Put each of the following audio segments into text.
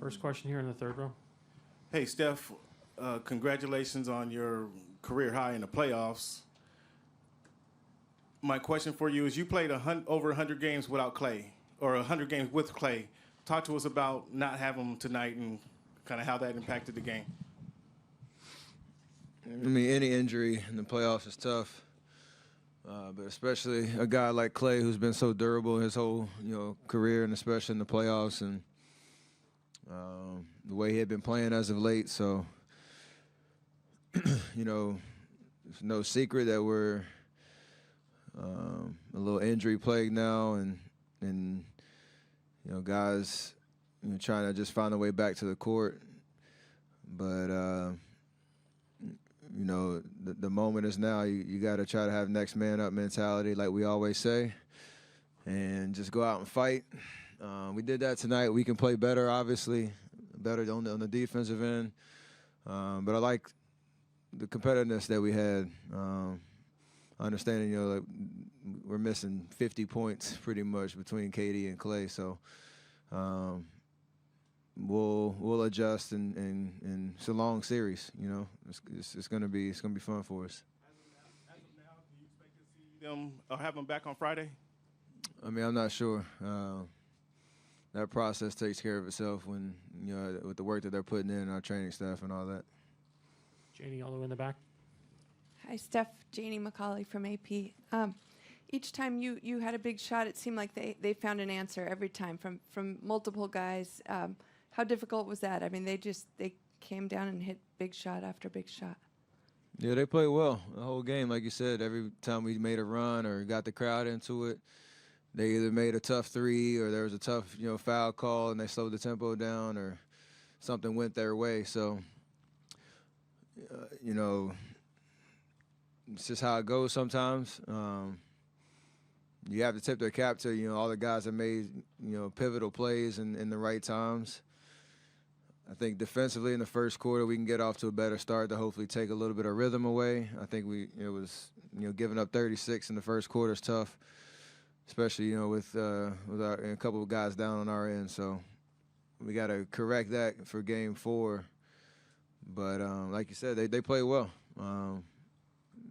First question here in the third row. Hey, Steph, congratulations on your career high in the playoffs. My question for you is you played over 100 games without Clay, or 100 games with Clay. Talk to us about not having him tonight and kind of how that impacted the game. I mean, any injury in the playoffs is tough, but especially a guy like Clay who's been so durable his whole career, and especially in the playoffs, and the way he had been playing as of late. So, it's no secret that we're a little injury plagued now, and guys trying to just find a way back to the court. But the moment is now. You got to try to have next man up mentality, like we always say, and just go out and fight. We did that tonight. We can play better, obviously, better on the defensive end. But I like the competitiveness that we had. Understanding, like we're missing 50 points pretty much between KD and Clay, so we'll adjust, and it's a long series. It's gonna be fun for us. As of now, do you expect to see them or have them back on Friday? I mean, I'm not sure. That process takes care of itself when with the work that they're putting in, our training staff and all that. Janie, all the way in the back. Hi, Steph. Janie McCauley from AP. Each time you had a big shot, it seemed like they found an answer every time from multiple guys. How difficult was that? I mean, they came down and hit big shot after big shot. Yeah, they played well the whole game. Like you said, every time we made a run or got the crowd into it, they either made a tough three or there was a tough foul call and they slowed the tempo down or something went their way. So, it's just how it goes sometimes. You have to tip their cap to all the guys that made pivotal plays in the right times. I think defensively in the first quarter we can get off to a better start to hopefully take a little bit of rhythm away. I think giving up 36 in the first quarter is tough, especially with a couple of guys down on our end. So we got to correct that for Game 4. But like you said, they played well.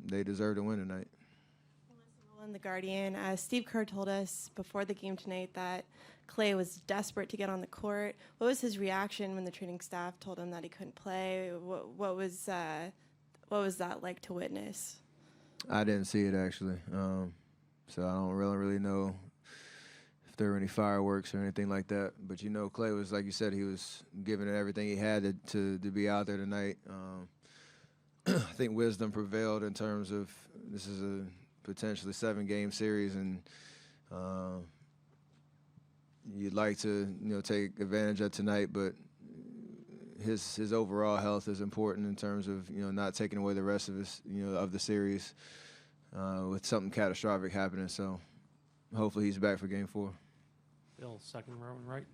They deserve to win tonight. In The Guardian, Steve Kerr told us before the game tonight that Clay was desperate to get on the court. What was his reaction when the training staff told him that he couldn't play? What was that like to witness? I didn't see it actually, so I don't really know if there were any fireworks or anything like that. But Clay was, like you said, he was giving it everything he had to be out there tonight. I think wisdom prevailed in terms of this is a potentially 7-game series, and you'd like to take advantage of tonight, but his overall health is important in terms of not taking away the rest of his of the series with something catastrophic happening. So hopefully he's back for Game 4. Bill, second row and right.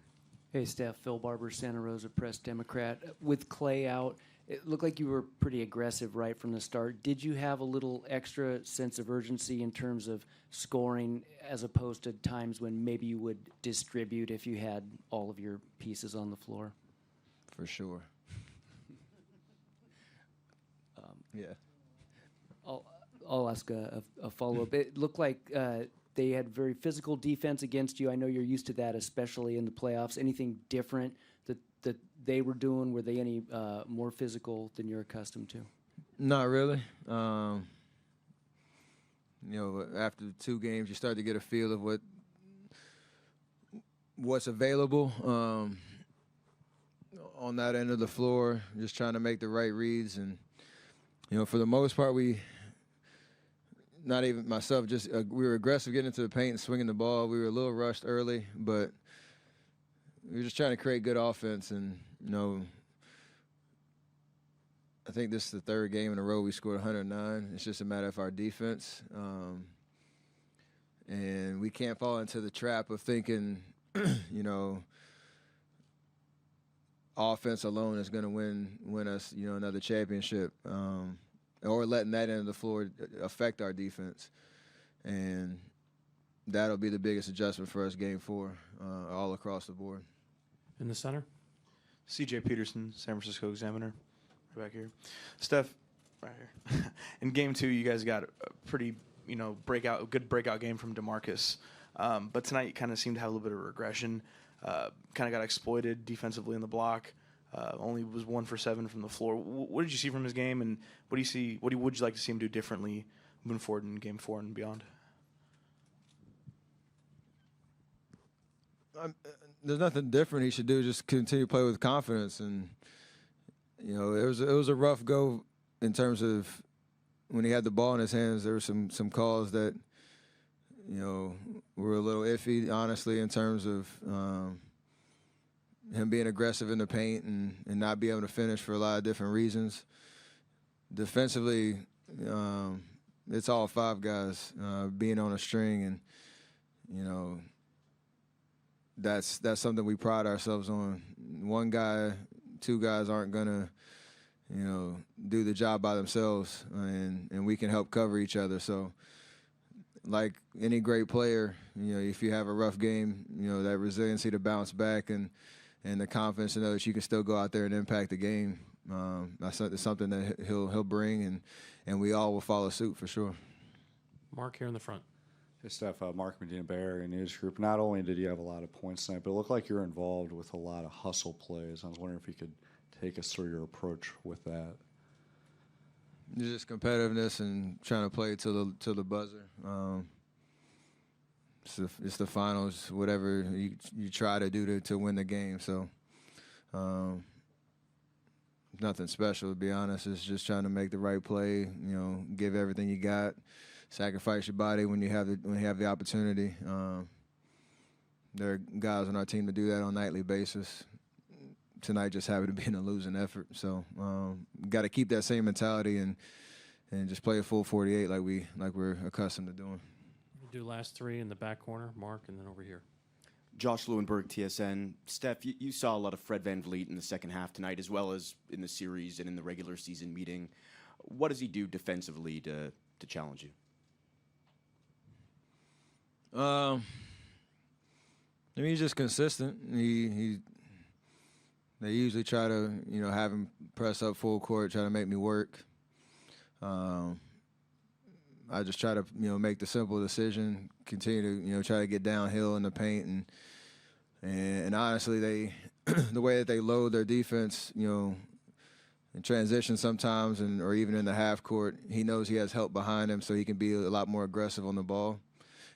Hey, Steph. Phil Barber, Santa Rosa Press Democrat. With Clay out, it looked like you were pretty aggressive right from the start. Did you have a little extra sense of urgency in terms of scoring as opposed to times when maybe you would distribute if you had all of your pieces on the floor? For sure. Yeah. I'll ask a follow-up. It looked like they had very physical defense against you. I know you're used to that, especially in the playoffs. Anything different that they were doing? Were they any more physical than you're accustomed to? Not really. After 2 games, you start to get a feel of what's available on that end of the floor. Just trying to make the right reads, and for the most part, not even myself, just we were aggressive getting into the paint and swinging the ball. We were a little rushed early, but we were just trying to create good offense. And I think this is the 3rd game in a row we scored 109. It's just a matter of our defense, and we can't fall into the trap of thinking, offense alone is going to win us, another championship. Or letting that end of the floor affect our defense. And that'll be the biggest adjustment for us Game 4 all across the board. In the center. CJ Peterson, San Francisco Examiner, right back here. Steph, right here. In game 2, you guys got a pretty, good breakout game from DeMarcus. But tonight you kind of seemed to have a little bit of regression. Kind of got exploited defensively in the block. Only was 1 for 7 from the floor. What did you see from his game, and what do you see? Would you like to see him do differently moving forward in game 4 and beyond? There's nothing different he should do. Just continue to play with confidence. And it was a rough go in terms of when he had the ball in his hands. There were some calls that were a little iffy, honestly, in terms of him being aggressive in the paint and not be able to finish for a lot of different reasons. Defensively, it's all 5 guys being on a string, and that's something we pride ourselves on. 1 guy, 2 guys aren't gonna do the job by themselves, and we can help cover each other. So, like any great player, if you have a rough game, that resiliency to bounce back and the confidence to know that you can still go out there and impact the game. That's something that he'll bring, and we all will follow suit for sure. Mark here in the front. Hey, Steph, Mark Medina, Bay Area News Group. Not only did you have a lot of points tonight, but it looked like you're involved with a lot of hustle plays. I was wondering if you could take us through your approach with that. Just competitiveness and trying to play till the buzzer. It's the finals. Whatever you try to do to win the game. So nothing special, to be honest. It's just trying to make the right play. Give everything you got. Sacrifice your body when you have the opportunity. There are guys on our team that do that on a nightly basis. Tonight just happened to be in a losing effort. So got to keep that same mentality and just play a full 48 like we're accustomed to doing. We'll do last 3 in the back corner, Mark, and then over here. Josh Lewenberg, TSN. Steph, you saw a lot of Fred VanVleet in the second half tonight, as well as in the series and in the regular season meeting. What does he do defensively to challenge you? He's just consistent. They usually try to, have him press up full court, try to make me work. I just try to, make the simple decision, continue to, try to get downhill in the paint, and honestly, they, the way that they load their defense, in transition sometimes, or even in the half court, he knows he has help behind him, so he can be a lot more aggressive on the ball,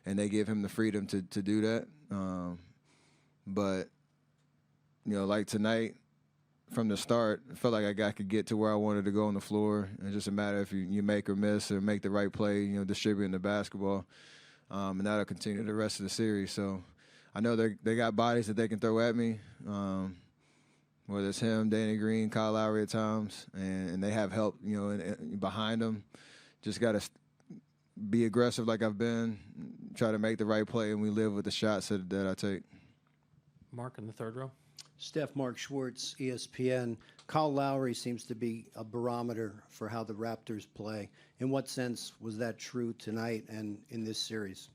and they give him the freedom to do that. But like tonight, from the start, I felt like I could get to where I wanted to go on the floor. It's just a matter if you make or miss or make the right play, distributing the basketball. And that'll continue the rest of the series. So I know they got bodies that they can throw at me, whether it's him, Danny Green, Kyle Lowry at times, and they have help, behind them. Just got to be aggressive like I've been, try to make the right play, and we live with the shots that I take. Mark in the 3rd row. Steph, Mark Schwartz, ESPN. Kyle Lowry seems to be a barometer for how the Raptors play. In what sense was that true tonight and in this series?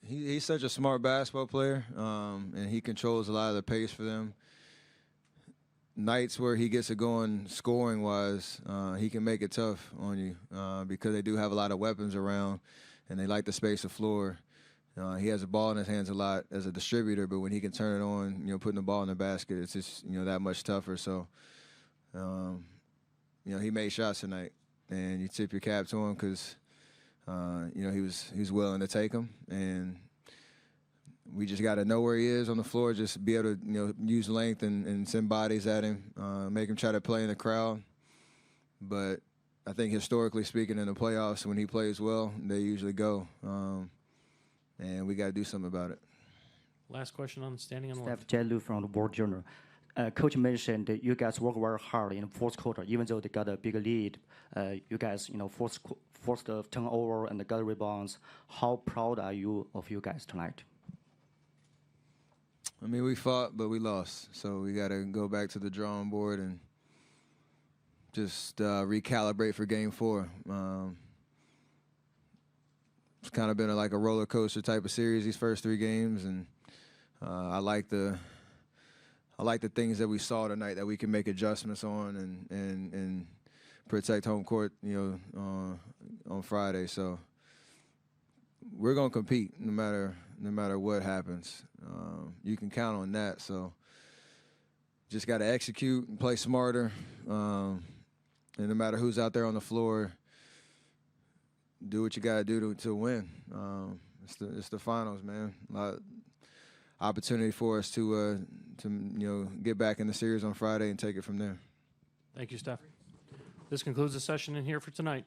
He's such a smart basketball player, and he controls a lot of the pace for them. Nights where he gets it going scoring-wise, he can make it tough on you because they do have a lot of weapons around, and they like to space the floor. He has the ball in his hands a lot as a distributor, but when he can turn it on, putting the ball in the basket, it's just, that much tougher. So, he made shots tonight, and you tip your cap to him because, he was willing to take them. And we just got to know where he is on the floor, just be able to, use length and send bodies at him, make him try to play in the crowd. But I think historically speaking in the playoffs, when he plays well, they usually go. And we got to do something about it. Last question on standing on the Steph left. Jai Lu from the World Journal. Coach mentioned that you guys work very hard in the fourth quarter, even though they got a big lead. You guys, forced the turnover and got rebounds. How proud are you of you guys tonight? I mean, we fought, but we lost. So we got to go back to the drawing board and just recalibrate for Game 4. It's kind of been like a roller coaster type of series these first 3 games, and I like the things that we saw tonight that we can make adjustments on and protect home court, on Friday. So we're gonna compete no matter what happens. You can count on that. So just got to execute and play smarter. And no matter who's out there on the floor, do what you got to do to win. It's the finals, man. Opportunity for us to get back in the series on Friday and take it from there. Thank you, Steph. This concludes the session in here for tonight.